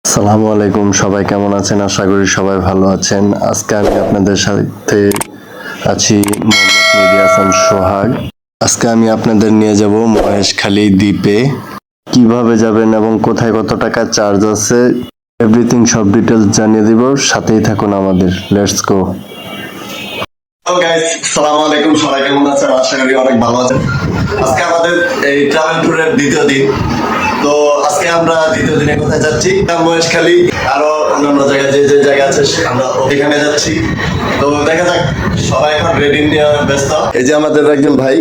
আসসালামু আলাইকুম, সবাই কেমন আছেন? আশা করি সবাই ভালো আছেন। আজকে আমি আপনাদের সাথে আছি মোহাম্মদ মেহেদী হাসান সোহাগ। আজকে আমি আপনাদের নিয়ে যাব মহেশখালী দ্বীপে। কিভাবে যাবেন এবং কোথায় কত টাকা চার্জ আছে এভরিথিং সব ডিটেলস জানিয়ে দিব। সাথেই থাকুন আমাদের। Let's go. হ্যালো গাইস, আসসালামু আলাইকুম। সবাই কেমন আছেন? আশা করি অনেক ভালো আছেন। আজকে আমাদের এই ট্রাভেল ট্যুরের দ্বিতীয় দিন। তো আজকে আমরা দ্বিতীয় দিনে কোথায় যাচ্ছি? মহেশখালী, আরো অন্যান্য জায়গায় যে যে জায়গা আছে আমরা ওইখানে যাচ্ছি। তো দেখা যাক, সবাই এখন রেডি নিয়ে ব্যস্ত। এই যে আমাদের একজন ভাই,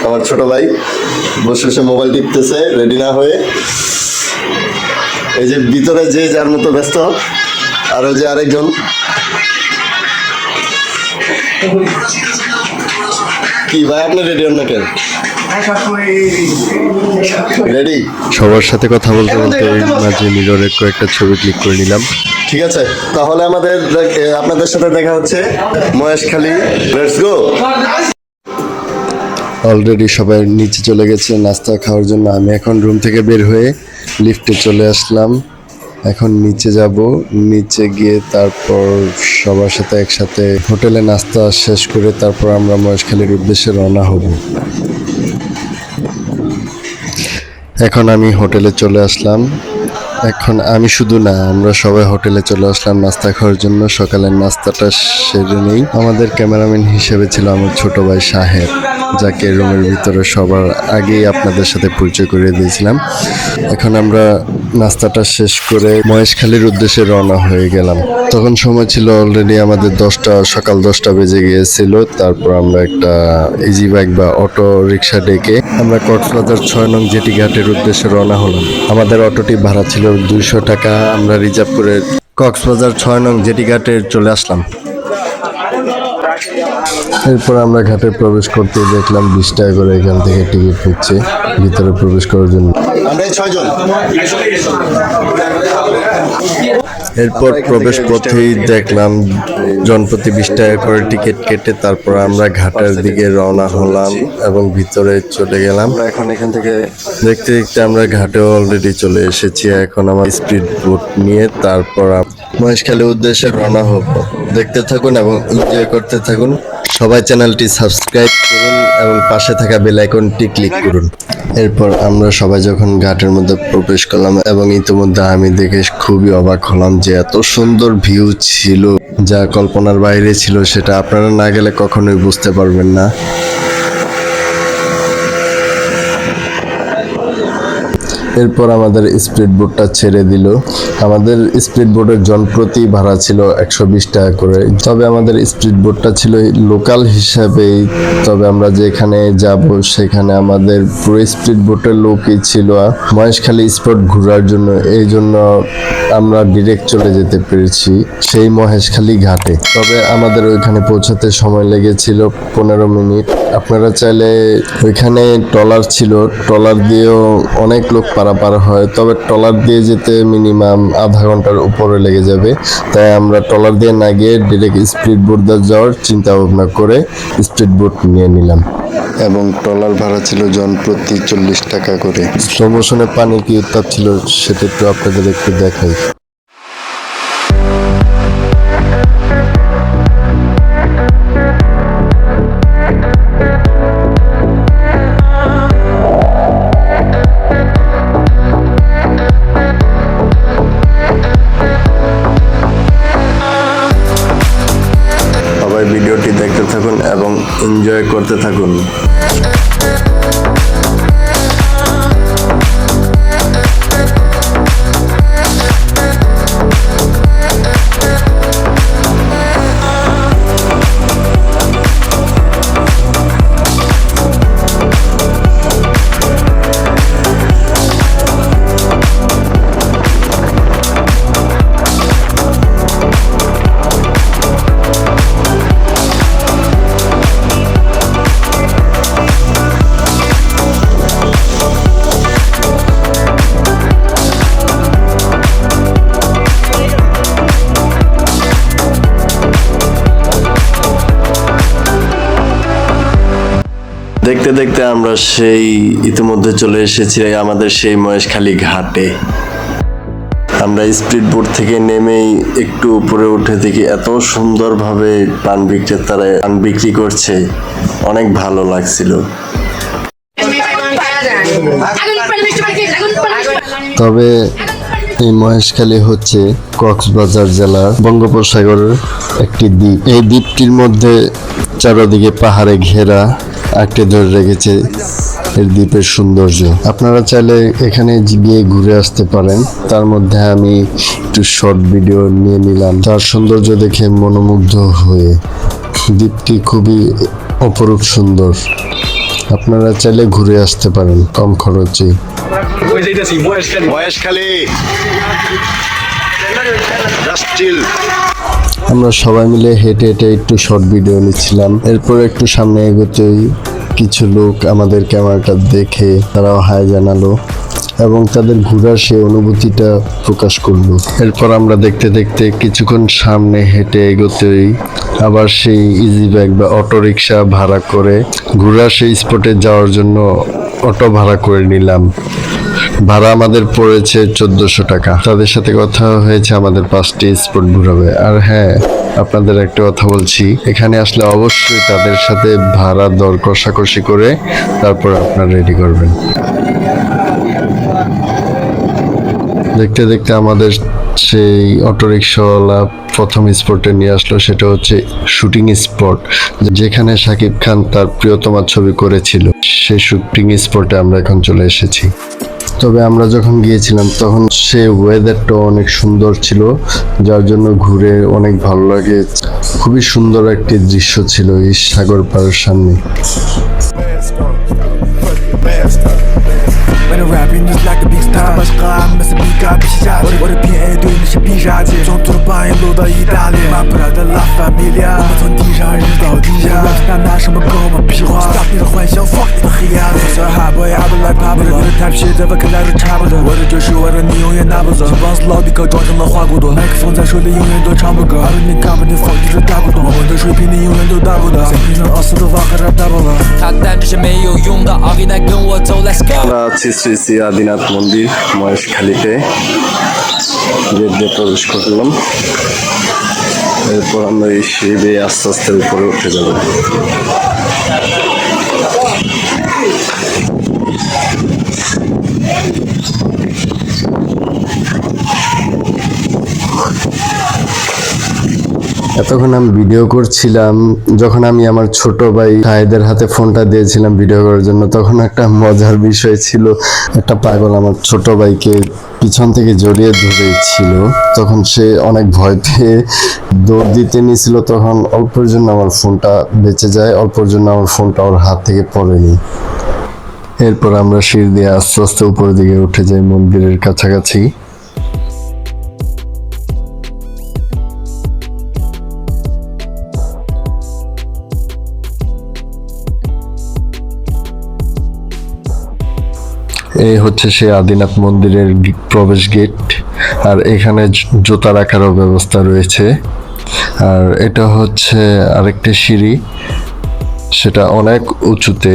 আমার ছোট ভাই, বসে বসে মোবাইল টিপতেছে রেডি না হয়ে। এই যে ভিতরে যে যার মতো ব্যস্ত, আর ওই যে আরেকজন। কি ভাই, আপনি রেডি হন না কেন? রেডি। সবার সাথে কথা বলতে বলতে মাঝে মিররের কয়েকটা ছবি ক্লিক করে নিলাম। ঠিক আছে, তাহলে আপনাদের সাথে দেখা হচ্ছে মহেশখালী। Let's go. অলরেডি সবাই নিচে চলে গেছে নাস্তা খাওয়ার জন্য। আমি এখন রুম থেকে বের হয়ে লিফটে চলে আসলাম। এখন নিচে যাব, নিচে গিয়ে তারপর সবার সাথে একসাথে হোটেলে নাস্তা শেষ করে তারপর আমরা মহেশখালীর উদ্দেশ্যে রওনা হব। এখন আমি হোটেলে চলে আসলাম। এখন আমি শুধু না, আমরা সবাই হোটেলে চলে আসলাম নাস্তা খাওয়ার জন্য। সকালের নাস্তাটা সেরে নেই। আমাদের ক্যামেরাম্যান হিসেবে ছিল আমার ছোট ভাই সাহেব, যাকে রুমের ভিতরে সবার আগেই আপনাদের সাথে পরিচয় করিয়ে দিয়েছিলাম। এখন আমরা নাস্তাটা শেষ করে মহেশখালীর উদ্দেশ্যে রওনা হয়ে গেলাম। তখন সময় ছিল অলরেডি আমাদের সকাল 10টা বেজে গিয়েছিল। তারপর আমরা একটা ইজি বাইক বা অটো রিক্সা ডেকে আমরা কক্সবাজার 6 নং জেটি ঘাটের উদ্দেশ্যে রওনা হলাম। আমাদের অটোটি ভাড়া ছিল 200 টাকা। আমরা রিজার্ভ করে কক্সবাজার 6 নং জেটি ঘাটে চলে আসলাম। এরপর আমরা ঘাটে প্রবেশ করতে দেখলাম 20 টাকা করে এখান থেকে টিকিট নিচ্ছে ভিতরে প্রবেশ করার জন্য। আমরা 6 জন। এরপর প্রবেশ পথেই দেখলাম জনপ্রতি 20 টাকা করে টিকিট কেটে তারপর আমরা ঘাটের দিকে রওনা হলাম এবং ভিতরে চলে গেলাম। এখন এখান থেকে দেখতে দেখতে আমরা ঘাটেও অলরেডি চলে এসেছি। এখন আমার স্পিড বোট নিয়ে তারপর মহেশখালীর উদ্দেশ্যে রওনা হব। দেখতে থাকুন এবং এনজয় করতে থাকুন। সবাই চ্যানেলটি সাবস্ক্রাইব করুন এবং পাশে থাকা বেল আইকনটি ক্লিক করুন। এরপর আমরা সবাই যখন ঘাটের মধ্যে প্রবেশ করলাম এবং ইতিমধ্যে আমি দেখে খুবই অবাক হলাম যে এত সুন্দর ভিউ ছিল, যা কল্পনার বাইরে ছিল। সেটা আপনারা না গেলে কখনোই বুঝতে পারবেন না। এরপর আমাদের স্পিড বোটটা ছেড়ে দিল। আমাদের স্পিড বোটের জনপ্রতি ভাড়া ছিল 120 টাকা করে। তবে আমাদের স্পিড বোটটা ছিল লোকাল হিসাবেই। তবে আমরা যেখানে যাব সেখানে আমাদের পুরো স্পিড বোটের লোকই ছিল মহেশখালী স্পট ঘোরার জন্য। এই জন্য আমরা ডিরেক্ট চলে যেতে পেরেছি সেই মহেশখালী ঘাটে। তবে আমাদের ওইখানে পৌঁছাতে সময় লেগেছিল 15 মিনিট। আপনারা চাইলে ওইখানে ট্রলার ছিল, ট্রলার দিয়েও অনেক লোক পারাপার হয়। তবে ট্রলার দিয়ে যেতে মিনিমাম আধা ঘন্টার উপরে লেগে যাবে। তাই আমরা ট্রলার দিয়ে না গিয়ে ডিরেক্ট স্পিড বোট দিয়ে যাওয়ার চিন্তা ভাবনা করে স্পিড বোট নিয়ে নিলাম। এবং ট্রলার ভাড়া ছিল জনপ্রতি 40 টাকা করে। স্লো মোশনে পানির কি উত্তাপ ছিল সেটা একটু আপনাদের একটু দেখাই। ভিডিওটি দেখতে থাকুন এবং এনজয় করতে থাকুন। দেখতে দেখতে আমরা ইতিমধ্যে চলে এসেছি আমাদের সেই মহেশখালী ঘাটে। আমরা স্পিড বোট থেকে নেমেই একটু উপরে উঠে দেখি এত সুন্দরভাবে পান বিক্রেতারা পান বিক্রি করছে, অনেক ভালো লাগছিল। তবে এই মহেশখালী হচ্ছে কক্সবাজার জেলার বঙ্গোপসাগরের একটি দ্বীপ। এই দ্বীপটির মধ্যে চারদিকে পাহাড়ে ঘেরা আঁকড়ে ধরে রেখেছে এর দ্বীপের সৌন্দর্য। আপনারা চাইলে এখানে গিয়ে ঘুরে আসতে পারেন। তার মধ্যে আমি একটু শর্ট ভিডিও নিয়ে নিলাম, তার সৌন্দর্য দেখে মনোমুগ্ধ হয়ে। দ্বীপটি খুবই অপরূপ সুন্দর, আপনারা চাইলে ঘুরে আসতে পারেন কম খরচে। Maheshkhali just chill. আমরা সবাই মিলে হেঁটে হেঁটে একটু শর্ট ভিডিও নিচ্ছিলাম। এরপর একটু সামনে এগোতেই কিছু লোক আমাদের ক্যামেরাটা দেখে তারাও হাই জানালো এবং তাদের ঘোরার সেই অনুভূতিটা প্রকাশ করলো। এরপর আমরা দেখতে দেখতে কিছুক্ষণ সামনে হেঁটে এগোতেই আবার সেই ইজি বাইক বা অটো রিক্সা ভাড়া করে ঘোরার সেই স্পটে যাওয়ার জন্য অটো ভাড়া করে নিলাম। ভাড়া আমাদের পড়েছে 1400 টাকা। তাদের সাথে কথা হয়েছে আমাদের 5টি স্পট ঘুরাবে। আর হ্যাঁ, আপনাদের একটা কথা বলছি, এখানে আসলে অবশ্যই তাদের সাথে ভাড়া দর কষাকষি করে তারপর আপনারা রেডি করবেন। দেখতে দেখতে আমাদের সেই অটোরিকশাওয়ালা প্রথম স্পটে নিয়ে আসলো, সেটা হচ্ছে শুটিং স্পট, যেখানে শাকিব খান তার প্রিয়তমা ছবি করেছিল। সেই শুটিং স্পটে আমরা এখন চলে এসেছি। তবে আমরা যখন গিয়েছিলাম তখন সে ওয়েদারটা অনেক সুন্দর ছিল, যার জন্য ঘুরে অনেক ভালো লাগে। খুবই সুন্দর একটি দৃশ্য ছিল এই সাগর পাড়ের সামনে। When I'm rapping just like a big star başka anması bir kapışacak我的偏爱对你是必杀技从土半夜落到意大利马普拉的拉法米利亚我们从地上日到地下 rap 那拿什么跟我们屁话 Stop 你的幻想 fuck 你的黑暗我是 hot boy I would like pop 我的 type shit 这把看来是差不多我的就是我的你永远拿不走帮死老弟哥装成了花骨朵麦克风在手里永远都唱不够而你看不见 fuck 你是大不懂我的水平你永远都达不到在平常奥斯的瓦克 rap 大爆了他但这些没有用的阿给来跟我走 Let's go আমরা আছি শ্রী শ্রী আদিনাথ মন্দির মহেশখালীতে। গেট দিয়ে প্রবেশ করলাম। এরপর আমরা এই সিঁড়ি বেয়ে আস্তে আস্তে উপরে উঠে যাব। এতক্ষণ আমি ভিডিও করছিলাম, যখন আমি আমার ছোট ভাই শাহেদের হাতে ফোনটা দিয়েছিলাম ভিডিও করার জন্য, তখন একটা মজার বিষয় ছিল, একটা পাগল আমার ছোট ভাইকে পিছন থেকে জড়িয়ে ধরেছিল। তখন সে অনেক ভয় পেয়ে দৌড় দিতে নিয়েছিল, তখন অল্পের জন্য আমার ফোনটা বেঁচে যায়, অল্পের জন্য আমার ফোনটা ওর হাত থেকে পড়েনি। এরপর আমরা সিঁড়ি দিয়ে আস্তে আস্তে উপরের দিকে উঠে যাই মন্দিরের কাছাকাছি। এই হচ্ছে সেই আদিনাথ মন্দিরের প্রবেশ গেট, আর এখানে জুতা রাখারও ব্যবস্থা রয়েছে। আর এটা হচ্ছে আরেকটি সিঁড়ি, সেটা অনেক উঁচুতে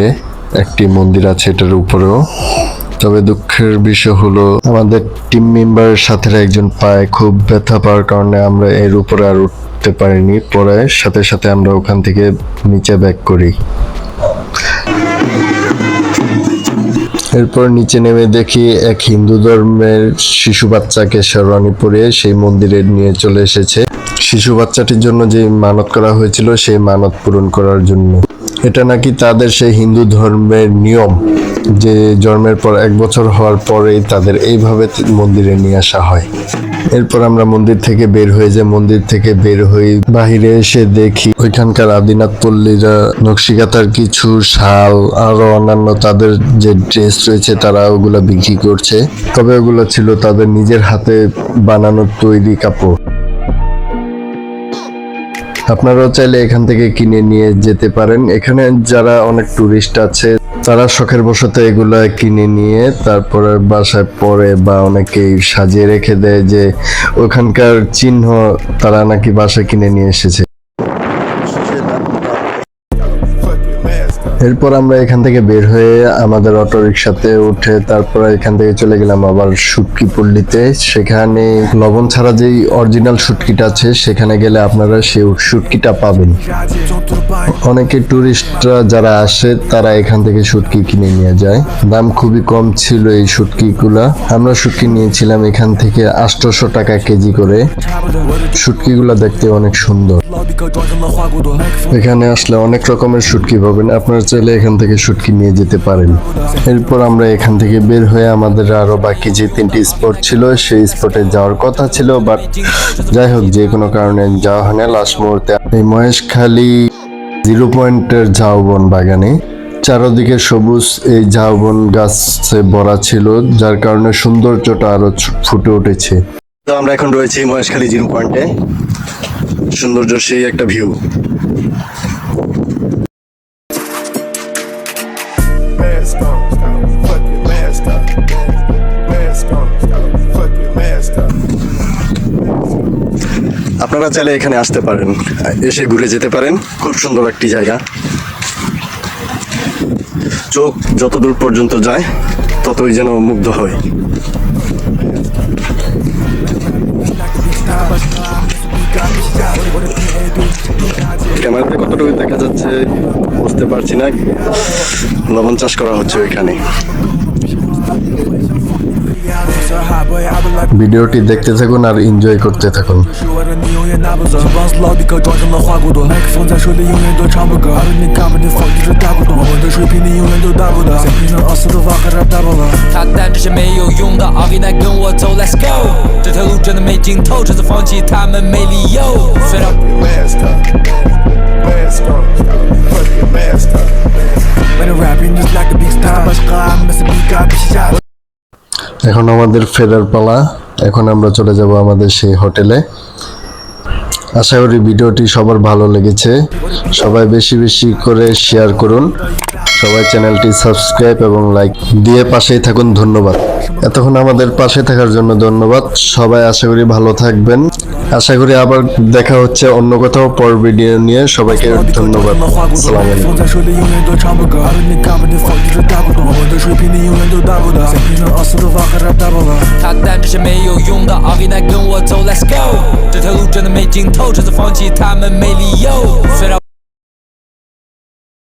একটি মন্দির আছে এটার উপরেও। তবে দুঃখের বিষয় হলো আমাদের টিম মেম্বারের সাথে একজন পায়ে খুব ব্যথা পাওয়ার কারণে আমরা এর উপরে আর উঠতে পারিনি। পরে সাথে সাথে আমরা ওখান থেকে নিচে ব্যাক করি। এরপর নিচে নেমে দেখি এক হিন্দু ধর্মের শিশু বাচ্চাকে শেরওয়ানি পরিয়ে সেই মন্দিরে নিয়ে চলে এসেছে শিশু বাচ্চাটির জন্য যে মানত করা হয়েছিল সেই মানত পূরণ করার জন্য। এটা নাকি তাদের সেই হিন্দু ধর্মের নিয়ম যে জন্মের পর 1 বছর হওয়ার পরেই তাদের এইভাবে মন্দিরে নিয়ে আসা হয়। এরপর আমরা মন্দির থেকে বের হয়ে যাই। মন্দির থেকে বের হয়ে বাহিরে এসে দেখি ওইখানকার আদিনাথ পল্লীরা নকশিকাতার কিছু শাল আরো অন্যান্য তাদের যে ড্রেস রয়েছে তারা ওগুলা বিক্রি করছে। তবে ওগুলো ছিল তাদের নিজের হাতে বানানো তৈরি কাপড়। আপনারাও চাইলে এখান থেকে কিনে নিয়ে যেতে পারেন। এখানে যারা অনেক টুরিস্ট আছে তারা শখের বশত এগুলা কিনে নিয়ে তারপরে বাসায় পরে বা অনেকেই সাজিয়ে রেখে দেয় যে ওখানকার চিহ্ন তারা নাকি বাসায় কিনে নিয়ে এসেছে। এরপর আমরা এখান থেকে বের হয়ে আমাদের অটো রিক্সাতে উঠে তারপর এখান থেকে চলে গেলাম আবার শুটকি পল্লীতে। সেখানে লবণ ছাড়া যেই অরিজিনাল শুটকিটা আছে সেখানে গেলে আপনারা সেই শুটকিটা পাবেন। অনেকে টুরিস্টরা যারা আসে তারা এখান থেকে শুটকি কিনে নিয়ে যায়। দাম খুবই কম ছিল এই শুটকিগুলা। আমরা শুটকি নিয়েছিলাম এখান থেকে 800 টাকা কেজি করে। শুটকিগুলা দেখতে অনেক সুন্দর। এখানে আসলে অনেক রকমের শুটকি পাবেন, আপনারা চাইলে এখান থেকে শুটকি নিয়ে যেতে পারেন। এরপর আমরা এখান থেকে বের হয়ে আমাদের আরো বাকি যে 3টি স্পট ছিল সেই স্পটে যাওয়ার কথা ছিল, বাট যাই হোক যে কোনো কারণে যাওয়া হয় না লাস্ট মুহূর্তে। এই মহেশখালী 0 পয়েন্টের ঝাউবন বাগানে চারদিকে সবুজ এই ঝাউবন গাছে ভরা ছিল, যার কারণে সৌন্দর্যটা আরো ফুটে উঠেছে। তো আমরা এখন রয়েছি মহেশখালী 0 পয়েন্টে। সৌন্দর্য সেই একটা view. Mask on, stop, fuck your mask up. Mask on, stop, fuck your mask up. আপনারা চাইলে এখানে আসতে পারেন, এসে ঘুরে যেতে পারেন। খুব সুন্দর একটি জায়গা। চোখ যতদূর পর্যন্ত যায় ততই যেন মুগ্ধ হয়। ক্যামেরাতে কতটুকু দেখা যাচ্ছে বুঝতে পারছি না। লবণ চাষ করা হচ্ছে ওইখানে। ভিডিওটি দেখতে থাকুন আর এনজয় করতে থাকুন।说着你永远拿不走，翅膀是老的可装成了花骨朵，麦克风在手里永远都唱不够，而你根本就放弃这大不懂，我的水平你永远都达不到，在平常熬死的话还是达不到。他但这些没有用的，阿维奈跟我走，Let's go。这条路真的没尽头，这次放弃他们没理由。飞到 Mask up, mask on, stop, fuck your mask up. When I'm rapping just like a big star, başka mesela bir kalp şişer. এখন আমাদের ফেরার পালা। এখন আমরা চলে যাব আমাদের সেই হোটেলে। আশা করি ভিডিওটি সবার ভালো লেগেছে। সবাই বেশি বেশি করে শেয়ার করুন। সবাই চ্যানেলটি সাবস্ক্রাইব এবং লাইক দিয়ে পাশেই থাকুন। ধন্যবাদ। এতক্ষণ আমাদের পাশে থাকার জন্য ধন্যবাদ। সবাই আশা করি ভালো থাকবেন। আশা করি আবার দেখা হচ্ছে অন্য কোথাও পর ভিডিও নিয়ে। সবাইকে ধন্যবাদ। আসসালামু আলাইকুম।放在手里永远都唱不够，而你根本就放弃这大不懂，我的水平你永远都达不到，在平常熬死的话还是达不到。他但这些没有用的，阿维奈跟我走，Let's go。这条路真的没尽头，这次放弃他们没理由。飞到